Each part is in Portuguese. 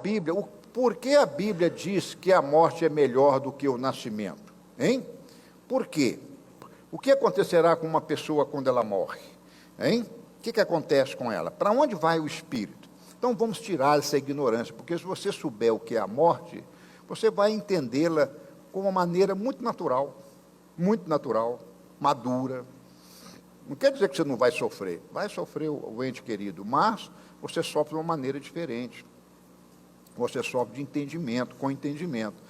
Bíblia, por que a Bíblia diz que a morte é melhor do que o nascimento? Hein? Por quê? O que acontecerá com uma pessoa quando ela morre? Hein? O que acontece com ela? Para onde vai o espírito? Então vamos tirar essa ignorância, porque se você souber o que é a morte, você vai entendê-la com uma maneira muito natural, madura. Não quer dizer que você não vai sofrer o ente querido, mas você sofre de uma maneira diferente. Você sofre de entendimento, com entendimento.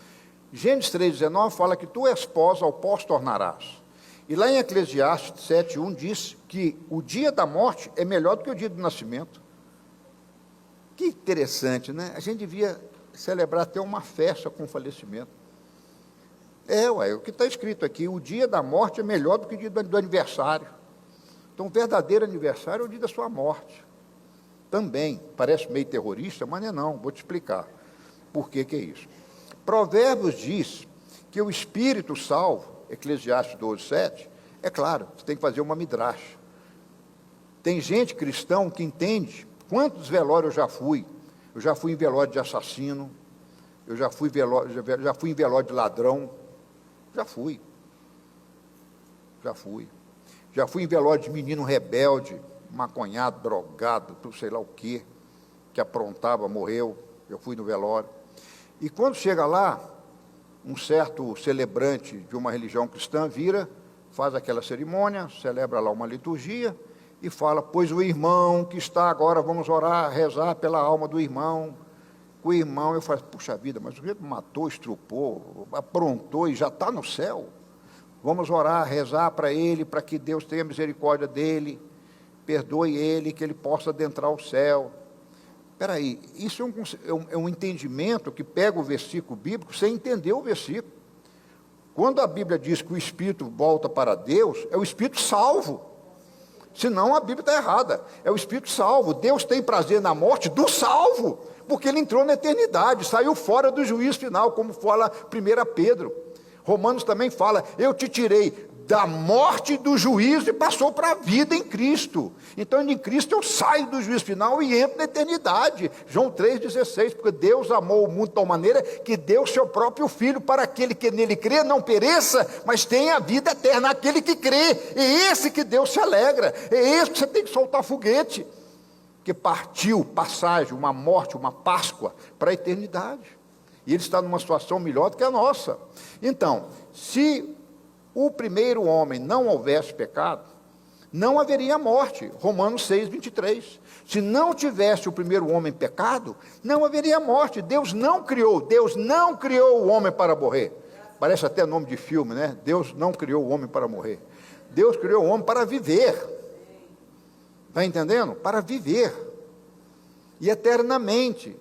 Gênesis 3,19 fala que tu és pó, ao pó tornarás. E lá em Eclesiastes 7,1 diz que o dia da morte é melhor do que o dia do nascimento. Que interessante, né? A gente devia celebrar até uma festa com o falecimento. O que está escrito aqui, o dia da morte é melhor do que o dia do aniversário. Então, o verdadeiro aniversário é o dia da sua morte. Também, parece meio terrorista, mas não, vou te explicar por que é isso. Provérbios diz que o espírito salvo, Eclesiastes 12:7, é claro, você tem que fazer uma midrash. Tem gente cristão que entende. Quantos velórios eu já fui? Eu já fui em velório de assassino, eu já fui em velório de ladrão, já fui em velório de menino rebelde, maconhado, drogado, sei lá o quê, que aprontava, morreu, eu fui no velório. E quando chega lá, um certo celebrante de uma religião cristã vira, faz aquela cerimônia, celebra lá uma liturgia, e fala, pois o irmão que está agora, vamos orar, rezar pela alma do irmão. O irmão, eu falo, puxa vida, mas o sujeito matou, estrupou, aprontou e já está no céu. Vamos orar, rezar para ele, para que Deus tenha misericórdia dele, perdoe ele, que ele possa adentrar o céu. Espera aí, isso é um entendimento que pega o versículo bíblico sem entender o versículo. Quando a Bíblia diz que o Espírito volta para Deus, é o Espírito salvo. Senão a Bíblia está errada. É o Espírito salvo. Deus tem prazer na morte do salvo, porque ele entrou na eternidade, saiu fora do juízo final, como fala 1 Pedro. Romanos também fala, eu te tirei da morte e do juízo e passou para a vida em Cristo. Então, em Cristo eu saio do juízo final e entro na eternidade. João 3,16, porque Deus amou o mundo de tal maneira que deu seu próprio Filho para aquele que nele crê, não pereça, mas tenha a vida eterna, aquele que crê. É esse que Deus se alegra, é esse que você tem que soltar foguete, que partiu, passagem, uma morte, uma Páscoa, para a eternidade. E ele está numa situação melhor do que a nossa. Então, se o primeiro homem não houvesse pecado, não haveria morte. Romanos 6,23. Se não tivesse o primeiro homem pecado, não haveria morte. Deus não criou o homem para morrer. Parece até nome de filme, né? Deus não criou o homem para morrer. Deus criou o homem para viver. Está entendendo? Para viver. E eternamente.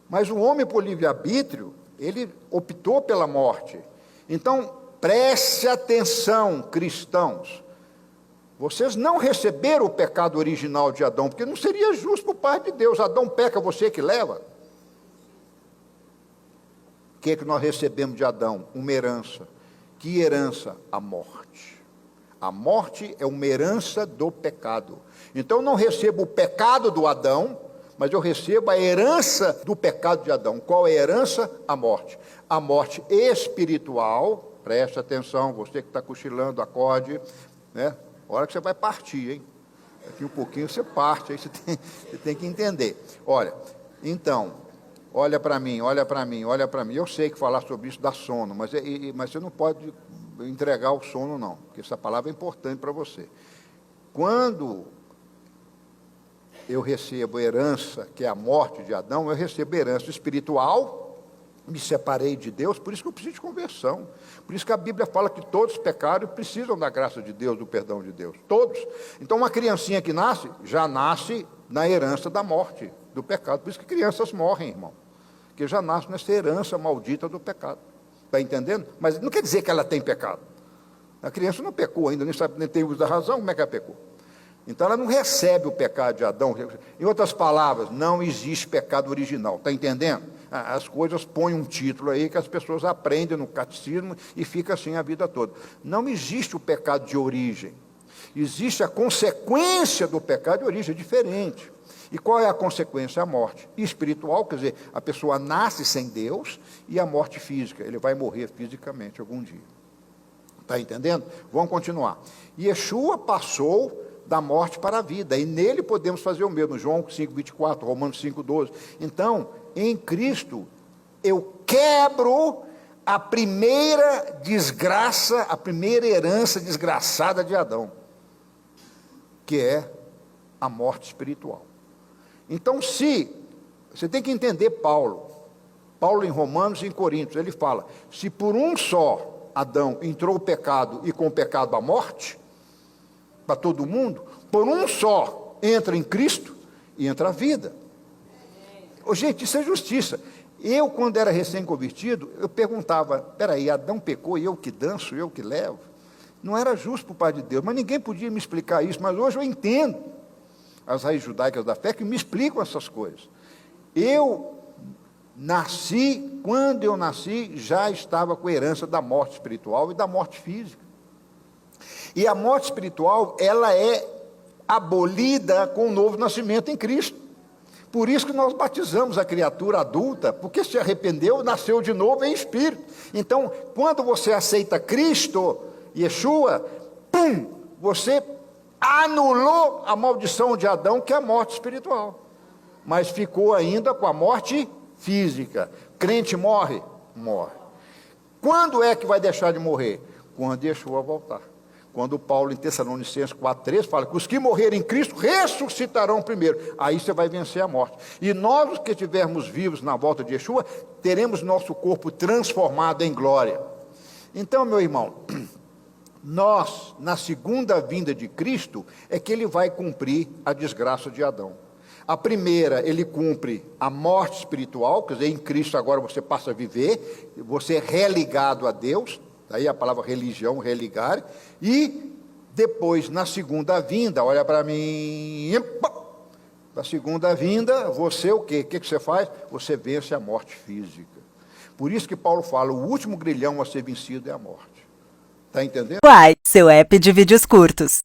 Mas o homem, por livre-arbítrio, ele optou pela morte. Então, preste atenção, cristãos. Vocês não receberam o pecado original de Adão, porque não seria justo por parte de Deus. Adão peca, você que leva. O que é que nós recebemos de Adão? Uma herança. Que herança? A morte. A morte é uma herança do pecado. Então, eu não recebo o pecado do Adão, mas eu recebo a herança do pecado de Adão. Qual é a herança? A morte. A morte espiritual. Preste atenção, você que está cochilando, acorde, né? A hora que você vai partir, hein? Daqui um pouquinho você parte, aí você tem que entender. Olha, então, olha para mim. Eu sei que falar sobre isso dá sono, mas você não pode entregar o sono, não, porque essa palavra é importante para você. Quando eu recebo herança, que é a morte de Adão, eu recebo herança espiritual, me separei de Deus, por isso que eu preciso de conversão. Por isso que a Bíblia fala que todos pecaram e precisam da graça de Deus, do perdão de Deus. Todos. Então, uma criancinha que nasce, já nasce na herança da morte, do pecado. Por isso que crianças morrem, irmão. Porque já nasce nessa herança maldita do pecado. Está entendendo? Mas não quer dizer que ela tem pecado. A criança não pecou ainda, nem tem uso da razão, como é que ela pecou? Então, ela não recebe o pecado de Adão. Em outras palavras, não existe pecado original. Está entendendo? As coisas põem um título aí que as pessoas aprendem no catecismo e fica assim a vida toda. Não existe o pecado de origem. Existe a consequência do pecado de origem, é diferente. E qual é a consequência? A morte espiritual, quer dizer, a pessoa nasce sem Deus, e a morte física, ele vai morrer fisicamente algum dia. Está entendendo? Vamos continuar. Yeshua passou da morte para a vida, e nele podemos fazer o mesmo, João 5,24, Romanos 5,12. Então, em Cristo, eu quebro a primeira desgraça, a primeira herança desgraçada de Adão, que é a morte espiritual. Então, se você tem que entender Paulo em Romanos e em Coríntios, ele fala, se por um só Adão entrou o pecado, e com o pecado a morte, para todo mundo, por um só entra em Cristo, e entra a vida. Oh, gente, isso é justiça. Eu, quando era recém-convertido, eu perguntava, peraí, Adão pecou e eu que danço, eu que levo? Não era justo para o Pai de Deus, mas ninguém podia me explicar isso, mas hoje eu entendo as raízes judaicas da fé que me explicam essas coisas. Eu nasci, quando eu nasci, já estava com a herança da morte espiritual e da morte física. E a morte espiritual, ela é abolida com o novo nascimento em Cristo. Por isso que nós batizamos a criatura adulta, porque se arrependeu, nasceu de novo em espírito. Então, quando você aceita Cristo, Yeshua, você anulou a maldição de Adão, que é a morte espiritual. Mas ficou ainda com a morte física. Crente morre? Morre. Quando é que vai deixar de morrer? Quando Yeshua voltar. Quando Paulo, em Tessalonicenses 4,13, fala que os que morrerem em Cristo ressuscitarão primeiro. Aí você vai vencer a morte. E nós, os que estivermos vivos na volta de Yeshua, teremos nosso corpo transformado em glória. Então, meu irmão, nós, na segunda vinda de Cristo, é que ele vai cumprir a desgraça de Adão. A primeira, ele cumpre a morte espiritual, quer dizer, em Cristo agora você passa a viver, você é religado a Deus, daí a palavra religião, religar, e depois, na segunda vinda, olha para mim, na segunda vinda, você o quê? O que você faz? Você vence a morte física. Por isso que Paulo fala, o último grilhão a ser vencido é a morte. Está entendendo? Uai, seu app de vídeos curtos.